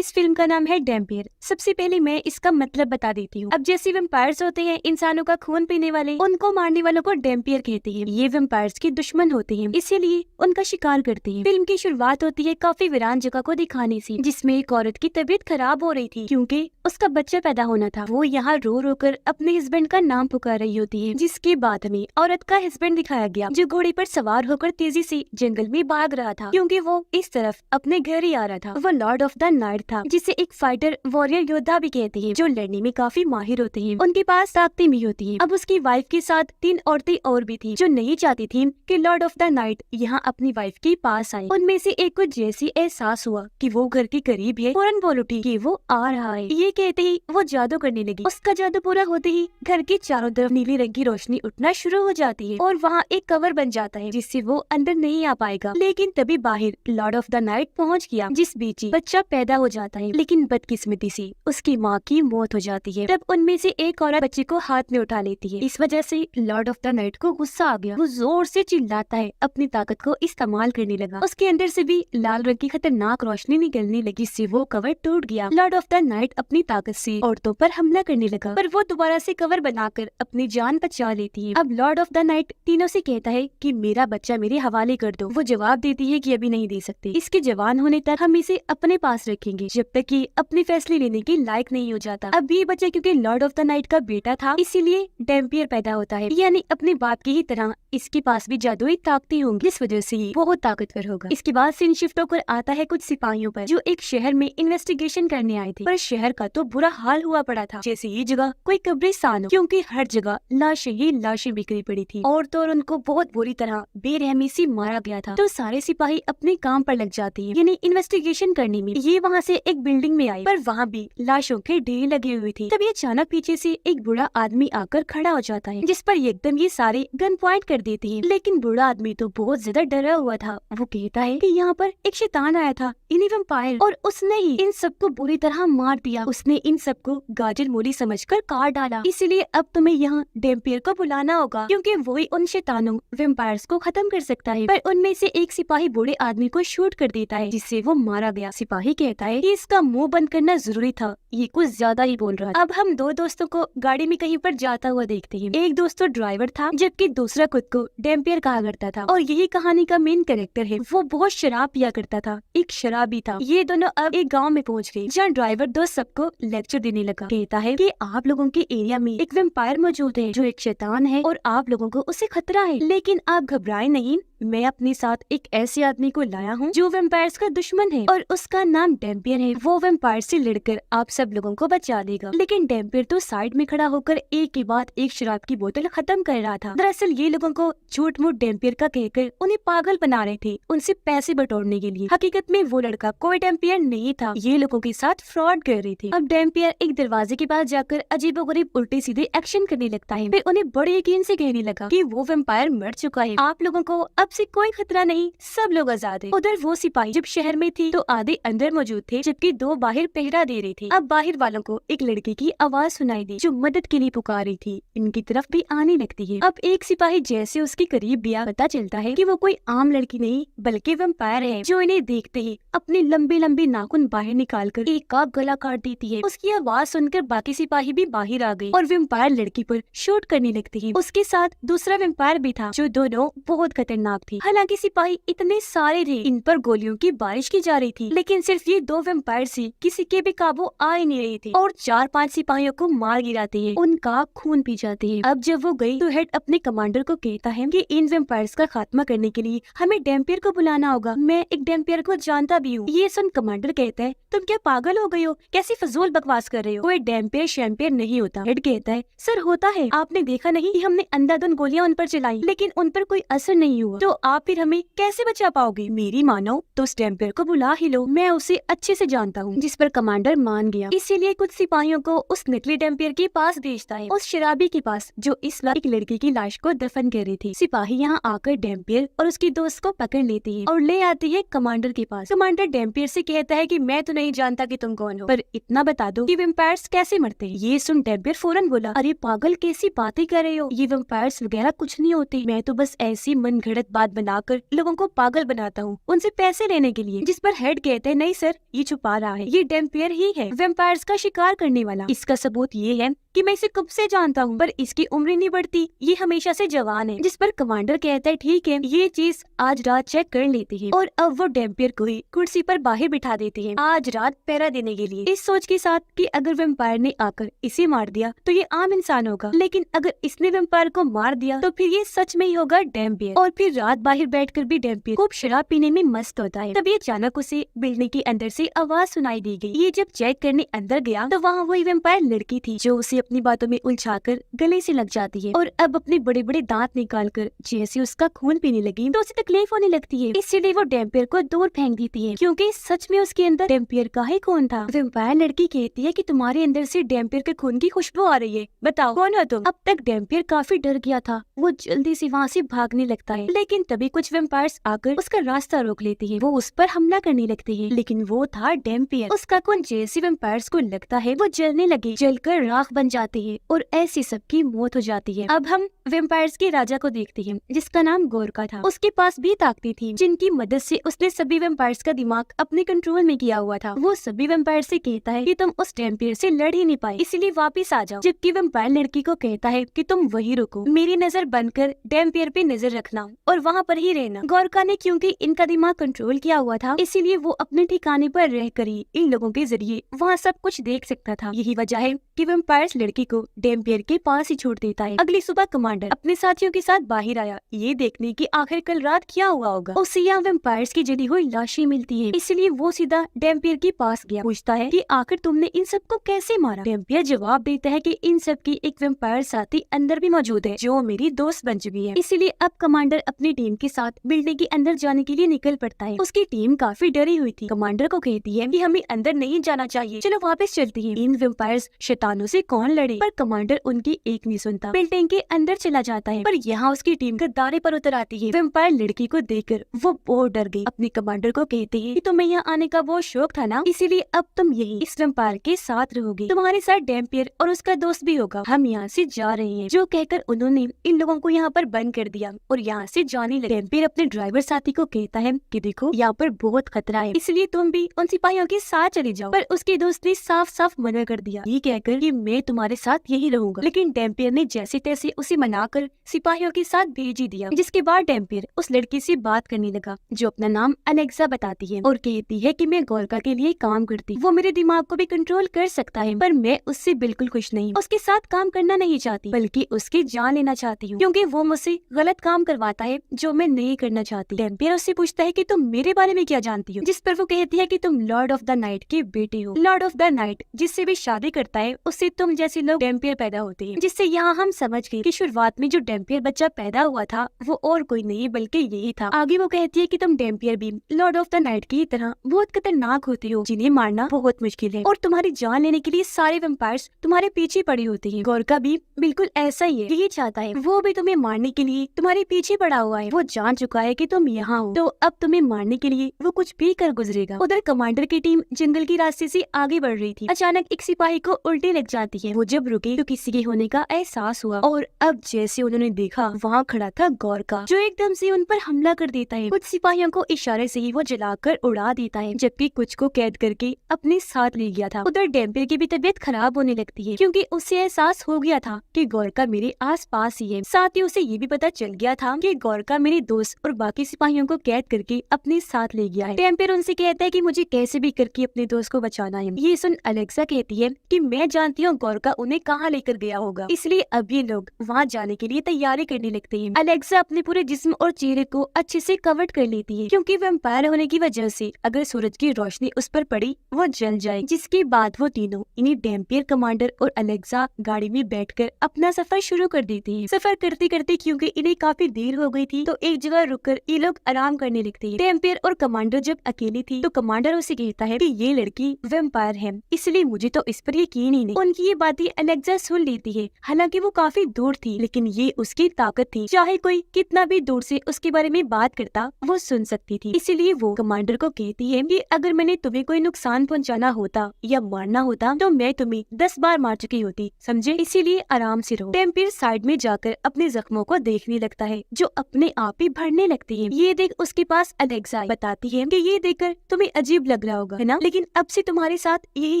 इस फिल्म का नाम है डैम्पियर। सबसे पहले मैं इसका मतलब बता देती हूँ। अब जैसे वेम्पायर्स होते हैं इंसानों का खून पीने वाले, उनको मारने वालों को डैम्पियर कहते हैं। ये वेम्पायर्स के दुश्मन होते हैं, इसीलिए उनका शिकार करते हैं। फिल्म की शुरुआत होती है काफी वीरान जगह को दिखाने से, जिसमें एक औरत की तबीयत खराब हो रही थी क्योंकि उसका बच्चा पैदा होना था। वो यहाँ रो रो कर अपने हस्बैंड का नाम पुकार रही होती है, जिसके बाद में औरत का हस्बैंड दिखाया गया जो घोड़े पर सवार होकर तेजी से जंगल में भाग रहा था, क्योंकि वो इस तरफ अपने घर ही आ रहा था। वो लॉर्ड ऑफ द नाइट था, जिसे एक फाइटर वॉरियर योद्धा भी कहते हैं, जो लड़ने में काफी माहिर होते हैं। उनके पास ताकतें भी होती हैं। अब उसकी वाइफ के साथ 3 औरतें और भी थी, जो नहीं चाहती थी कि लॉर्ड ऑफ द नाइट यहाँ अपनी वाइफ के पास आए। उनमें से एक को जैसे एहसास हुआ कि वो घर के करीब है, फौरन बोल उठी कि वो आ रहा है। ये कहते ही वो जादू करने लगी। उसका जादू पूरा होते ही घर के चारों तरफ नीली रंग की रोशनी उठना शुरू हो जाती है और वहाँ एक कवर बन जाता है, जिससे वो अंदर नहीं आ पाएगा। लेकिन तभी बाहर लॉर्ड ऑफ द नाइट पहुँच गया, जिस बीच ही बच्चा पैदा हो जाता है। लेकिन बदकिस्मती से उसकी माँ की मौत हो जाती है। तब उनमें से एक औरत बच्चे को हाथ में उठा लेती है। इस वजह से लॉर्ड ऑफ द नाइट को गुस्सा आ गया। वो जोर से चिल्लाता है, अपनी ताकत को इस्तेमाल करने लगा। उसके अंदर से भी लाल रंग की खतरनाक रोशनी निकलने लगी, जिससे वो कवर टूट गया। लॉर्ड ऑफ द नाइट अपनी ताकत से औरतों पर हमला करने लगा, पर वो दोबारा से कवर बनाकर अपनी जान बचा लेती है। अब लॉर्ड ऑफ द नाइट तीनों से कहता है कि मेरा बच्चा मेरे हवाले कर दो। वो जवाब देती है कि अभी नहीं दे सकते, इसके जवान होने तक हम इसे अपने पास रखेंगे, जब तक कि अपने फैसले लेने के लायक नहीं हो जाता। अब ये बच्चा क्योंकि लॉर्ड ऑफ द नाइट का बेटा था, इसीलिए डैम्पियर पैदा होता है, यानी अपने बाप की ही तरह इसके पास भी जादुई ताकतें होंगी, जिस वजह से ये बहुत ताकतवर होगा। इसके बाद सीन शिफ्ट होकर आता है कुछ सिपाहियों पर, जो एक शहर में इन्वेस्टिगेशन करने आए थे। पर शहर का तो बुरा हाल हुआ पड़ा था, जैसे ये जगह कोई कब्रिस्तान हो, क्योंकि हर जगह लाशें ही लाशें बिखरी पड़ी थी और तो और उनको बहुत बुरी तरह बेरहमी से मारा गया था। तो सारे सिपाही अपने काम पर लग जाते हैं, यानी इन्वेस्टिगेशन करने में। ये वहाँ से एक बिल्डिंग में आई, पर वहाँ भी लाशों के ढेर लगे हुए थे। तभी अचानक पीछे से एक बूढ़ा आदमी आकर खड़ा हो जाता है, जिस पर एकदम ये सारे गन पॉइंट कर देते हैं। लेकिन बूढ़ा आदमी तो बहुत ज्यादा डरा हुआ था। वो कहता है कि यहाँ पर एक शैतान आया था, यानी वैम्पायर, और उसने ही इन सबको बुरी तरह मार दिया। उसने इन सबको गाजर मूली समझकर काट डाला, इसलिए अब तुम्हें यहाँ डैम्पियर को बुलाना होगा, क्योंकि वही उन शैतानों वैम्पायर्स को खत्म कर सकता है। पर उनमें से एक सिपाही बूढ़े आदमी को शूट कर देता है, जिससे वो मारा गया। सिपाही कहता है कि इसका मुंह बंद करना जरूरी था, ये कुछ ज्यादा ही बोल रहा है। अब हम 2 दोस्तों को गाड़ी में कहीं पर जाता हुआ देखते हैं। एक दोस्त तो ड्राइवर था, जबकि दूसरा खुद को डैम्पियर कहा करता था, और यही कहानी का मेन कैरेक्टर है। वो बहुत शराब पिया करता था, एक शराबी था। ये दोनों अब एक गाँव में पहुँच गए, जहाँ ड्राइवर दोस्त सबको लेक्चर देने लगा। कहता है कि आप लोगों के एरिया में एक वैम्पायर मौजूद है, जो एक शैतान है और आप लोगों को उससे खतरा है। लेकिन आप घबराएं नहीं, मैं अपने साथ एक ऐसे आदमी को लाया हूँ जो वैम्पायर्स का दुश्मन है, और उसका नाम डैम्पियर है। वो वैम्पायर से लड़कर आप सब लोगों को बचा देगा। लेकिन डैम्पियर तो साइड में खड़ा होकर एक के बाद एक शराब की बोतल खत्म कर रहा था। दरअसल ये लोगों को झूठ मूठ डैम्पियर का कहकर उन्हें पागल बना रहे थे, उनसे पैसे बटोरने के लिए। हकीकत में वो लड़का कोई डैम्पियर नहीं था, ये लोगों के साथ फ्रॉड कर रहे थे। अब डैम्पियर एक दरवाजे के पास जाकर अजीबोगरीब उल्टे सीधे एक्शन करने लगता है। फिर उन्हें बड़े यकीन से कहने लगा कि वो वैम्पायर मर चुका है, आप लोगों को अब से कोई खतरा नहीं, सब लोग आजाद हैं। उधर वो सिपाही जब शहर में थी तो आधे अंदर मौजूद थे, जबकि 2 बाहर पहरा दे रहे थे। अब बाहर वालों को एक लड़की की आवाज सुनाई दी, जो मदद के लिए पुकार रही थी। इनकी तरफ भी आने लगती है। अब एक सिपाही जैसे उसके करीब गया, पता चलता है कि वो कोई आम लड़की नहीं बल्कि वैम्पायर है, जो इन्हें देखते ही अपने लंबे लंबे नाखून बाहर निकालकर एक का गला काट देती है। उसकी आवाज सुनकर बाकी सिपाही भी बाहर आ गए और वैम्पायर लड़की पर शूट करने लगते हैं। उसके साथ दूसरा वैम्पायर भी था, जो दोनों बहुत खतरनाक थे। हालांकि सिपाही इतने सारे थे, इन पर गोलियों की बारिश की जा रही थी, लेकिन सिर्फ ये 2 वैम्पायर से किसी के भी काबू आ ही नहीं रहे थे, और 4-5 सिपाहियों को मार गिराते हैं, उनका खून पी जाते हैं। अब जब वो गई तो हेड अपने कमांडर को कहता है कि इन वैम्पायर्स का खात्मा करने के लिए हमें डैम्पियर को बुलाना होगा। मैं एक डैम्पियर को जानता भी हूँ। ये सुन कमांडर कहता है, तुम क्या पागल हो गई हो, कैसी फजूल बकवास कर रहे हो, कोई डैम्पियर शैम्पियर नहीं होता। हेड कहता है, सर होता है, आपने देखा नहीं कि हमने अंधाधुंध गोलियां उन पर चलाई, लेकिन उन पर कोई असर नहीं हुआ, तो आप फिर हमें कैसे बचा पाओगे? मेरी मानो तो उस डैम्पियर को बुला ही लो, मैं उसे अच्छे से जानता हूँ। जिस पर कमांडर मान गया। इसीलिए कुछ सिपाहियों को उस नकली डैम्पियर के पास भेजता है, उस शराबी के पास, जो इस वक्त एक लड़की की लाश को दफन कर रही थी। सिपाही यहाँ आकर डैम्पियर और उसकी दोस्त को पकड़ लेती है और ले आती है कमांडर के पास। कमांडर डैम्पियर से कहता है कि मैं तो नहीं जानता कि तुम कौन हो, पर इतना बता दो कि वैम्पायर्स कैसे मरते हैं। ये सुन डैम्पियर फौरन बोला, अरे पागल कैसी बातें कर रहे हो, ये वैम्पायर्स वगैरह कुछ नहीं होते, मैं तो बस ऐसी मन घड़त बात बनाकर लोगों को पागल बनाता हूँ उनसे पैसे लेने के लिए। जिस पर हेड कहते हैं नहीं सर, ये छुपा रहा है, ये डेम्पियर ही है, वेम्पायर्स का शिकार करने वाला। इसका सबूत ये है कि मैं इसे कब से जानता हूँ, पर इसकी उम्र नहीं बढ़ती, ये हमेशा से जवान है। जिस पर कमांडर कहता है ठीक है, ये चीज आज रात चेक कर लेती है। और अब वो डेम्पियर को ही कुर्सी पर बाहर बिठा देती है आज रात पहरा देने के लिए, इस सोच के साथ कि अगर वेम्पायर ने आकर इसे मार दिया तो ये आम इंसान होगा, लेकिन अगर इसने वेम्पायर को मार दिया तो फिर ये सच में ही होगा डेम्पियर। और फिर रात बाहर बैठकर भी डेम्पियर खूब शराब पीने में मस्त होता है। तभी अचानक उसे बिल्डिंग के अंदर से आवाज सुनाई दी गई। ये जब चेक करने अंदर गया तो वहाँ वही वेम्पायर लड़की थी जो उसे अपनी बातों में उलझाकर गले से लग जाती है। और अब अपने बड़े बड़े दांत निकालकर जैसे उसका खून पीने लगी तो उसे तकलीफ होने लगती है, इसीलिए वो डेम्पियर को दूर फेंक देती है क्योंकि सच में उसके अंदर डेम्पियर का ही खून था। वेम्पायर लड़की कहती है कि तुम्हारे अंदर से डेम्पियर के खून की खुशबू आ रही है, बताओ कौन हो तुम। अब तक डेम्पियर काफी डर गया था, वो जल्दी से वहाँ से भागने लगता है, लेकिन तभी कुछ वेम्पायर्स आकर उसका रास्ता रोक लेते हैं। वो उस पर हमला करने लगते हैं, लेकिन वो था डेम्पियर। उसका खून जैसे वेम्पायर्स को लगता है वो जलने लगे, जलकर राख बन जाती है और ऐसी सबकी मौत हो जाती है। अब हम वेम्पायर्स के राजा को देखते हैं जिसका नाम गोरका था। उसके पास भी ताकतें थी जिनकी मदद से उसने सभी वेम्पायर्स का दिमाग अपने कंट्रोल में किया हुआ था। वो सभी वेम्पायर से कहता है कि तुम उस डेम्पियर से लड़ ही नहीं पाए, इसलिए वापस आ जाओ। जबकि वेम्पायर लड़की को कहता है कि तुम वही रुको, मेरी नजर बनकर डेम्पियर पे नजर रखना और वहाँ पर ही रहना। गोरका ने क्योंकि इनका दिमाग कंट्रोल किया हुआ था, इसीलिए वो अपने ठिकाने पर रहकर ही इन लोगों के जरिए वहाँ सब कुछ देख सकता था। यही वजह है कि वेम्पायर्स लड़की को डेम्पियर के पास ही छोड़ देता है। अगली सुबह कमांडर अपने साथियों के साथ बाहर आया ये देखने की आखिर कल रात क्या हुआ होगा। उसे यहाँ वेम्पायर्स की जली हुई लाशें मिलती है, इसलिए वो सीधा डेम्पियर के पास गया, पूछता है कि आखिर तुमने इन सबको कैसे मारा। डेम्पियर जवाब देता है कि इन सब की एक वेम्पायर साथी अंदर भी मौजूद है जो मेरी दोस्त बन चुकी है। इसीलिए अब कमांडर अपनी टीम के साथ बिल्डिंग के अंदर जाने के लिए निकल पड़ता है। उसकी टीम काफी डरी हुई थी, कमांडर को कहती है कि हमें अंदर नहीं जाना चाहिए, चलो वापस चलती है। इन वेम्पायर्स शैतानों से कौन लड़े, पर कमांडर उनकी एक नहीं सुनता, बिल्डिंग के अंदर चला जाता है। पर यहाँ उसकी टीम गद्दारे पर उतर आती है। वेम्पायर लड़की को देखकर वो बहुत डर गई, अपने कमांडर को कहती है कि तुम्हें यहाँ आने का बहुत शौक था ना, इसीलिए अब तुम यही इस वेम्पायर के साथ रहोगे, तुम्हारे साथ डेम्पियर और उसका दोस्त भी होगा, हम यहाँ से जा रहे हैं। जो कहकर उन्होंने इन लोगों को यहाँ पर बंद कर दिया और यहाँ से जाने लगे। डेम्पियर अपने ड्राइवर साथी को कहता है कि देखो यहाँ पर बहुत खतरा है, इसलिए तुम भी उन सिपाहियों के साथ चले जाओ। पर उसके दोस्त ने साफ साफ मना कर दिया, ये कहकर कि मैं तुम्हारे साथ यही रहूंगा। लेकिन डेम्पियर ने जैसे तैसे उसे मनाकर सिपाहियों के साथ भेज ही दिया। जिसके बाद डेम्पियर उस लड़की से बात करने लगा जो अपना नाम अलेक्सा बताती है और कहती है कि मैं गोरका के लिए काम करती, वो मेरे दिमाग को भी कंट्रोल कर सकता है, पर मैं उससे बिल्कुल खुश नहीं, उसके साथ काम करना नहीं चाहती, बल्कि उसकी जान लेना चाहती हूँ क्योंकि वो मुझसे गलत काम करवाता है जो मैं नहीं करना चाहती। डेम्पियर उससे पूछता है कि तुम मेरे बारे में क्या जानती हो, जिस पर वो कहती है कि तुम लॉर्ड ऑफ द नाइट के बेटे हो। लॉर्ड ऑफ द नाइट जिससे भी शादी करता है उससे तुम जैसे लोग डेम्पियर पैदा होते हैं। जिससे यहाँ हम समझ गए कि शुरुआत में जो डेम्पियर बच्चा पैदा हुआ था वो और कोई नहीं बल्कि यही था। आगे वो कहती है कि तुम डेम्पियर भी लॉर्ड ऑफ द नाइट की तरह बहुत खतरनाक होते हो, जिन्हें मारना बहुत मुश्किल है और तुम्हारी जान लेने के लिए सारे वेम्पायर्स तुम्हारे पीछे पड़े होते हैं। गोरका भी बिल्कुल ऐसा ही है, यही चाहता है, वो भी तुम्हें मारने के लिए तुम्हारे पीछे पड़ा हुआ है। वो जान चुका है कि तुम यहाँ हो, तो अब तुम्हें मारने के लिए वो कुछ भी कर गुजरेगा। उधर कमांडर की टीम जंगल के रास्ते से आगे बढ़ रही थी। अचानक एक सिपाही को उल्टी लग जाती है। वो जब रुके तो किसी के होने का एहसास हुआ और अब जैसे उन्होंने देखा वहाँ खड़ा था गोरका जो एकदम से उन पर हमला कर देता है। कुछ सिपाहियों को इशारे से ही वो जलाकर उड़ा देता है, जबकि कुछ को कैद करके अपने साथ ले गया था। उधर डेम्पियर की भी तबीयत खराब होने लगती है क्योंकि उसे एहसास हो गया था कि गोरका मेरे आसपास ही है। साथ ही उसे ये भी पता चल गया था कि गोरका मेरे दोस्त और बाकी सिपाहियों को कैद करके अपने साथ ले गया है। डेम्पियर उनसे कहता है कि मुझे कैसे भी करके अपने दोस्त को बचाना है। ये सुन अलेक्सा कहती है कि मैं जानती हूँ गोरका उन्हें कहाँ लेकर गया होगा, इसलिए अब ये लोग वहाँ जाने के लिए तैयारी करने लगते हैं। अलेक्सा अपने पूरे जिस्म और चेहरे को अच्छे से कवर कर लेती है क्योंकि वैम्पायर होने की वजह से अगर सूरज की रोशनी उस पर पड़ी वो जल जाए। जिसके बाद वो तीनों इन्हीं डेम्पियर, कमांडर और अलेक्सा गाड़ी में बैठकर अपना सफर शुरू कर देते हैं। सफर करते करते क्योंकि इन्हें काफी देर हो गई थी तो एक जगह रुककर ये लोग आराम करने लगते हैं। डेम्पियर और कमांडर जब अकेली थी तो कमांडर उसे कहता है कि ये लड़की वैम्पायर है, इसलिए मुझे तो इस पर यकीन ही नहीं। उनकी ये साथ ही अलेक्सा सुन लेती है। हालांकि वो काफी दूर थी, लेकिन ये उसकी ताकत थी। चाहे कोई कितना भी दूर से उसके बारे में बात करता, वो सुन सकती थी। इसीलिए वो कमांडर को कहती है कि अगर मैंने तुम्हें कोई नुकसान पहुंचाना होता या मारना होता तो मैं तुम्हें 10 बार मार चुकी होती, समझे? इसीलिए आराम से रहो। टेम्पियर साइड में जाकर अपने जख्मों को देखने लगता है, जो अपने आप ही भरने लगती है। ये देख उसके पास अलेक्सा बताती है कि ये देखकर तुम्हें अजीब लग रहा होगा, है ना? लेकिन अब से तुम्हारे साथ यही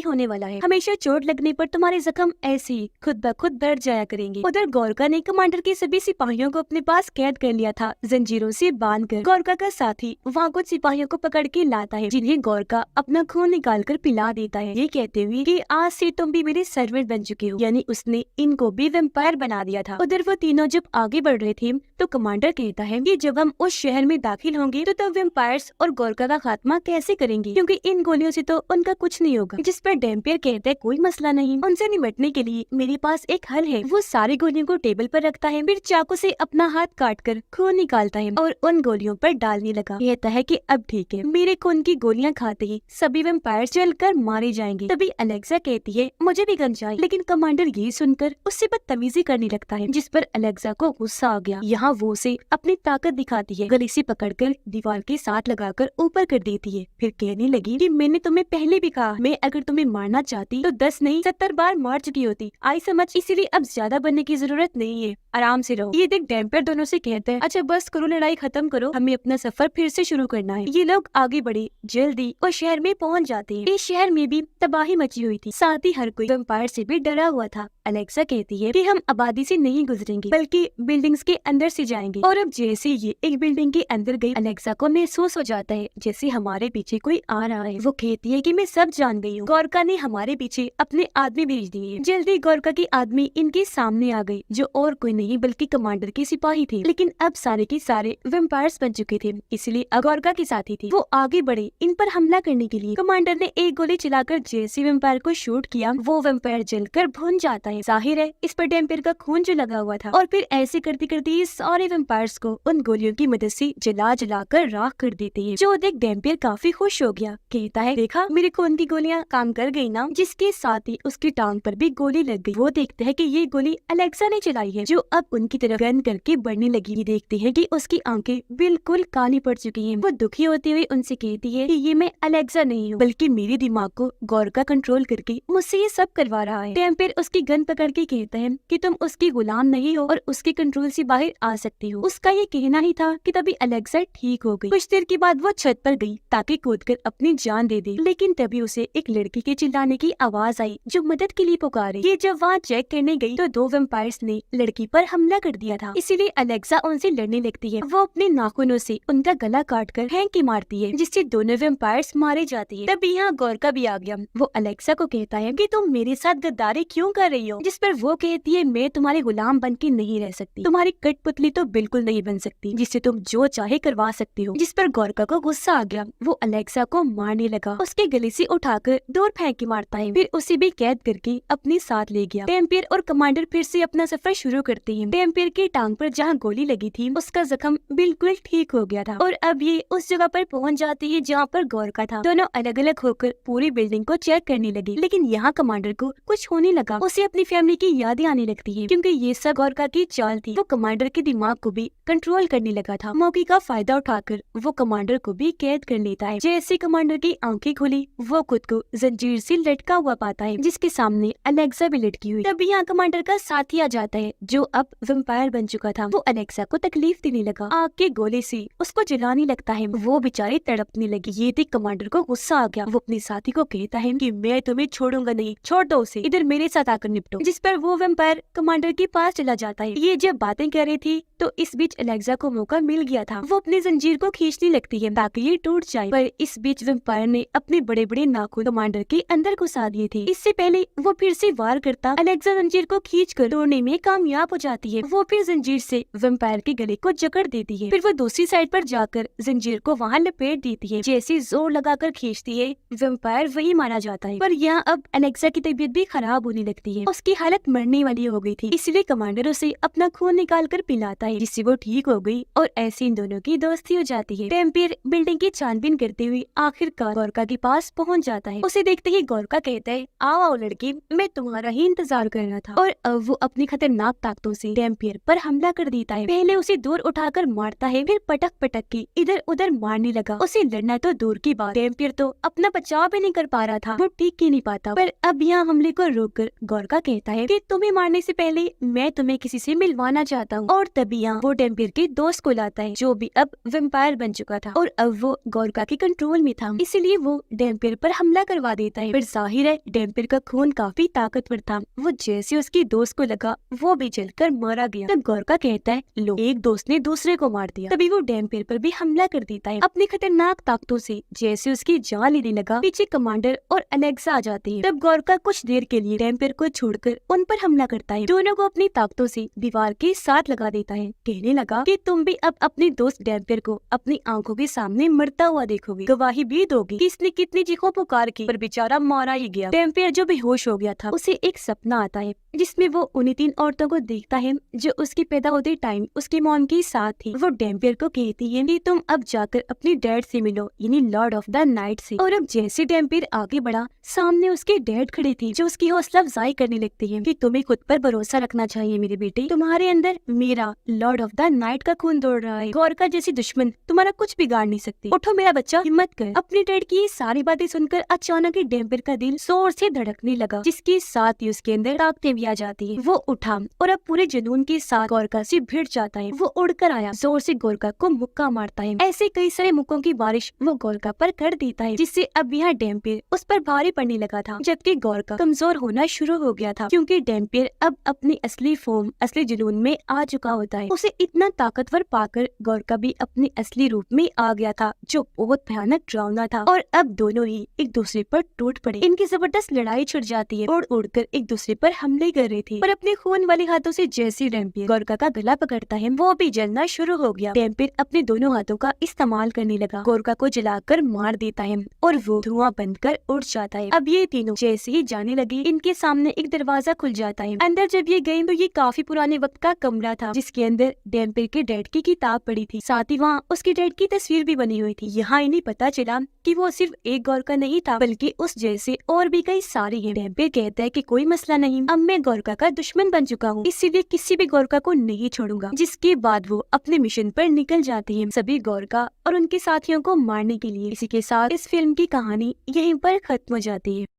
होने वाला है। हमेशा चोट लगने पर तुम्हारे जख्म ऐसे ही खुद ब खुद बढ़ जाया करेंगे। उधर गोरका ने कमांडर के सभी सिपाहियों को अपने पास कैद कर लिया था, जंजीरों से बांधकर। गोरका का साथी वहाँ कुछ सिपाहियों को पकड़ के लाता है, जिन्हें गोरका अपना खून निकाल कर पिला देता है, ये कहते हुए कि आज से तुम भी मेरे सर्वेंट बन चुके हो। यानी उसने इनको भी वेम्पायर बना दिया था। उधर वो तीनों जब आगे बढ़ रहे थे तो कमांडर कहता है कि जब हम उस शहर में दाखिल होंगे तो तब वेम्पायर्स और गोरका का खात्मा कैसे करेंगे, क्योंकि इन गोलियों से तो उनका कुछ नहीं होगा। जिस पर डेम्पियर कहता है कोई मसला नहीं, उनसे निपटने के लिए मेरे पास एक हल है। वो सारी गोलियों को टेबल पर रखता है, फिर चाकू से अपना हाथ काट कर खून निकालता है और उन गोलियों पर डालने लगा। कहता है कि अब ठीक है, मेरे खून की गोलियां खाते ही सभी वेम्पायर जलकर मारे जाएंगे। तभी अलेक्सा कहती है मुझे भी गन चाहिए, लेकिन कमांडर ये सुनकर उससे बदतमीजी करने लगता है, जिस पर अलेक्सा को गुस्सा आ गया। यहाँ वो उसे अपनी ताकत दिखाती है, गले से पकड़कर दीवार के साथ लगाकर ऊपर कर देती है। फिर कहने लगी कि मैंने तुम्हें पहले भी कहा, मैं अगर तुम्हें मारना चाहती तो 10 नहीं 70 बार मार चुकी होती, आई समझ? इसीलिए अब ज्यादा बनने की जरूरत नहीं है, आराम से रहो। ये देख डेम्पियर दोनों से कहते हैं अच्छा बस करो, लड़ाई खत्म करो, हमें अपना सफर फिर से शुरू करना है। ये लोग आगे बढ़े, जल्दी और शहर में पहुंच जाते हैं। इस शहर में भी तबाही मची हुई थी, साथ ही हर कोई वेम्पायर से भी डरा हुआ था। अलेक्सा कहती है कि हम आबादी से नहीं गुजरेंगे बल्कि बिल्डिंग्स के अंदर से जाएंगे। और अब जैसे ये एक बिल्डिंग के अंदर गई, अलेक्सा को महसूस हो जाता है जैसे हमारे पीछे कोई आ रहा है। वो कहती है कि मैं सब जान गई हूँ, गोरका ने हमारे पीछे अपने आदमी भेज दिए। जल्दी गोरका की आदमी इनके सामने आ गई, जो और कोई नहीं बल्कि कमांडर के सिपाही थे। लेकिन अब सारे के सारे वेम्पायर्स बन चुके थे, इसलिए अब गोरका के साथी थे। वो आगे बढ़े इन पर हमला करने के लिए। कमांडर ने एक गोली चलाकर जैसे वेम्पायर को शूट किया, वो वेम्पायर जलकर भुन जाता है। जाहिर है इस पर डेम्पियर का खून जो लगा हुआ था। और फिर ऐसे करते करते ये सारे वेम्पायर्स को उन गोलियों की मदद से जला जला कर राख कर देते हैं। जो देख डेम्पियर काफी खुश हो गया, कहता है देखा मेरे खून की गोलियां काम कर गई ना। जिसके साथ ही उसकी टांग पर भी गोली लग गई। वो देखते है कि ये गोली अलेक्सा ने चलाई है, जो अब उनकी तरफ गन करके बढ़ने लगी। ये देखते हैं कि उसकी आंखें बिल्कुल काली पड़ चुकी हैं। वो दुखी होते हुए उनसे कहती है कि ये मैं अलेक्सा नहीं हूँ, बल्कि मेरे दिमाग को गोरका कंट्रोल करके मुझसे ये सब करवा रहा है। डेम्पियर उसकी गन पकड़ के कहता है कि तुम उसकी गुलाम नहीं हो और उसके कंट्रोल से बाहर आ सकती हो। उसका ये कहना ही था कि तभी अलेक्सा ठीक हो गई। कुछ देर के बाद वो छत पर गई ताकि कूदकर अपनी जान दे दे, लेकिन तभी उसे एक लड़की के चिल्लाने की आवाज आई जो मदद के लिए पुकारे। ये जब वहाँ चेक करने गई तो 2 वेम्पायर्स ने लड़की पर हमला कर दिया था, इसीलिए अलेक्सा उनसे लड़ने लगती है। वो अपने नाखूनों से उनका गला काट कर फेंक के मारती है, जिससे दोनों वेम्पायर्स मारे जाते हैं। तभी यहाँ गोरका भी आ गया। वो अलेक्सा को कहता है कि तुम मेरे साथ गद्दारी क्यों कर रही हो, जिस पर वो कहती है मैं तुम्हारे गुलाम बन के नहीं रह सकती, तुम्हारी कठपुतली तो बिल्कुल नहीं बन सकती जिससे तुम जो चाहे करवा सकती हो। जिस पर गोरका को गुस्सा आ गया, वो अलेक्सा को मारने लगा, उसके गले से उठाकर दूर फेंक के मारता है, फिर उसे भी कैद करके अपने साथ ले गया। डेम्पियर और कमांडर फिर से अपना सफर शुरू करते हैं। डेम्पियर की टांग पर जहाँ गोली लगी थी उसका जख्म बिल्कुल ठीक हो गया था और अब ये उस जगह पर पहुँच जाती है जहाँ पर गोरका था। दोनों अलग अलग होकर पूरी बिल्डिंग को चेक करने लगे, लेकिन यहाँ कमांडर को कुछ होने लगा। उसे अपनी फैमिली की यादें आने लगती है, क्योंकि ये सब गोरका की चाल थी। वो कमांडर के दिमाग को भी कंट्रोल करने लगा था। मौके का फायदा उठाकर वो कमांडर को भी कैद कर लेता है। जैसे कमांडर की आंखें खुली, वो खुद को जंजीर से लटका हुआ पाता है, जिसके सामने अलेक्सा भी लटकी हुई। तभी यहाँ कमांडर का साथी आ जाता है, जो अब वेम्पायर बन चुका था। वो अलेक्सा को तकलीफ देने लगा, आग के गोले से उसको जलाने लगता है। वो बेचारी तड़पने लगी। ये देख कमांडर को गुस्सा आ गया। वो अपने साथी को कहता है कि मैं तुम्हें छोड़ूंगा नहीं, छोड़ दो उसे, इधर मेरे साथ आकर निपटो। जिस पर वो वेम्पायर कमांडर के पास चला जाता है। ये जब बातें कर रही थी तो इस बीच अलेक्सा को मौका मिल गया था। वो अपनी जंजीर को खींचने लगती है ताकि ये टूट जाए, पर इस बीच वेम्पायर ने अपने बड़े बड़े नाखून कमांडर के अंदर घुसा दिए थे। इससे पहले वो फिर से वार करता, अलेक्सा जंजीर को खींचकर तोड़ने में कामयाब हो जाती है। वो फिर जंजीर से वेम्पायर के गले को जकड़ देती है। फिर वो दूसरी साइड पर जाकर जंजीर को वहाँ लपेट देती है। जैसे जोर लगाकर खींचती है, वेम्पायर वही मारा जाता है। पर यहाँ अब अलेक्सा की तबीयत भी खराब होने लगती है। उसकी हालत मरने वाली हो गई थी, इसलिए कमांडर उसे अपना खून निकाल कर पिलाता है, जिससे वो ठीक हो गई और ऐसे इन दोनों की दोस्ती हो जाती है। डेम्पियर बिल्डिंग की छानबीन करते हुए आखिरकार गोरका के पास पहुंच जाता है। उसे देखते ही गोरका कहता है, आओ आओ लड़की, मैं तुम्हारा ही इंतजार कर रहा था। और अब वो अपनी खतरनाक ताकतों से डेम्पियर पर हमला कर देता है। पहले उसे दूर उठाकर मारता है, फिर पटक पटक के इधर उधर मारने लगा। उसे लड़ना तो दूर की बात, डेम्पियर तो अपना बचाव भी नहीं कर पा रहा था, वो टिक ही नहीं पाता। पर अब यहाँ हमले को रोककर गोरका कहता है कि तुम्हें मारने से पहले मैं तुम्हें किसी से मिलवाना चाहता हूँ। और तभी यहाँ वो डेम्पियर के दोस्त को लाता है, जो भी अब वेम्पायर बन चुका था और अब वो गोरका के कंट्रोल में था, इसलिए वो डेम्पियर पर हमला करवा देता है। पर जाहिर है डेम्पियर का खून काफी ताकतवर था, वो जैसे उसके दोस्त को लगा वो भी जलकर मारा गया। तब गोरका कहता है, लो, एक दोस्त ने दूसरे को मार दिया। तभी वो डेम्पियर पर भी हमला कर देता है अपनी खतरनाक ताकतों से। जैसे उसकी जान लेने लगा, पीछे कमांडर और अलेक्सा आ जाती है। तब गोरका कुछ देर के लिए डेम्पियर को छोड़कर उन पर हमला करता है, दोनों को अपनी ताकतों से दीवार के साथ लगा देता है। कहने लगा कि तुम भी अब अपने दोस्त डेम्पियर को अपनी आंखों के सामने मरता हुआ देखोगे, गवाही भी दोगे कि इसने कितनी चीखों पुकार की, पर बेचारा मारा ही गया। डेम्पियर जो बेहोश हो गया था, उसे एक सपना आता है जिसमें वो उन्हीं 3 औरतों को देखता है जो उसके पैदा होते टाइम उसके मॉम के साथ थी। वो डेम्पियर को कहती है कि तुम अब जाकर अपने डैड से मिलो, यानी लॉर्ड ऑफ द नाइट से। और अब जैसे डेम्पियर आगे बढ़ा, सामने उसके डैड खड़े थे, जो उसकी हौसला अफजाई करने लगते हैं कि तुम्हें खुद पर भरोसा रखना चाहिए मेरे बेटे, तुम्हारे अंदर मेरा लॉर्ड ऑफ द नाइट का खून दौड़ रहा है, गोरका जैसी दुश्मन तुम्हारा कुछ बिगाड़ नहीं सकती, उठो मेरा बच्चा, हिम्मत कर। अपने डैड की ये सारी बातें सुनकर अचानक ही डेम्पियर का दिल जोर से धड़कने लगा, जिसके साथ ही उसके अंदर ताकतें भी आ जाती है। वो उठा और अब पूरे जुनून के साथ गोरका से भिड़ जाता है। वो उड़कर आया, जोर से गोरका को मुक्का मारता है। ऐसे कई सारे मुक्कों की बारिश वो गोरका पर कर देता है, जिससे अब यहाँ डेम्पियर उस पर भारी पड़ने लगा था, जबकि गोरका कमजोर होना शुरू हो गया था, क्योंकि डेम्पियर अब अपनी असली फॉर्म, असली जुनून में आ चुका होता है। उसे इतना ताकतवर पाकर गोरका भी अपने असली रूप में आ गया था, जो बहुत भयानक डरावना था। और अब दोनों ही एक दूसरे पर टूट पड़े। इनकी जबरदस्त लड़ाई छिड़ जाती है, उड़ उड़कर एक दूसरे पर हमले कर रहे थे। पर अपने खून वाले हाथों से जैसे डेम्पियर गोरका का गला पकड़ता है, वो भी जलना शुरू हो गया। डेम्पियर अपने दोनों हाथों का इस्तेमाल करने लगा, गोरका को जलाकर मार देता है और वो धुआं बनकर उड़ जाता है। अब ये तीनों जैसे ही जाने लगे, इनके सामने एक दरवाजा खुल जाता है। अंदर जब ये गए तो ये काफी पुराने वक्त का कमरा था, जिसके अंदर डेम्पियर के डैड की किताब पड़ी थी, साथ ही वहाँ उसके डैड की तस्वीर भी बनी हुई थी। यहाँ इन्हें पता चला कि वो सिर्फ एक गोरका नहीं था, बल्कि उस जैसे और भी कई सारे हैं। डेम्पियर कहता है कि कोई मसला नहीं, अब मैं गोरका का दुश्मन बन चुका हूँ, इसीलिए किसी भी गोरका को नहीं छोड़ूंगा। जिसके बाद वो अपने मिशन पर निकल जाते हैं, सभी गोरका और उनके साथियों को मारने के लिए। इसी के साथ इस फिल्म की कहानी यहीं पर खत्म हो जाती है।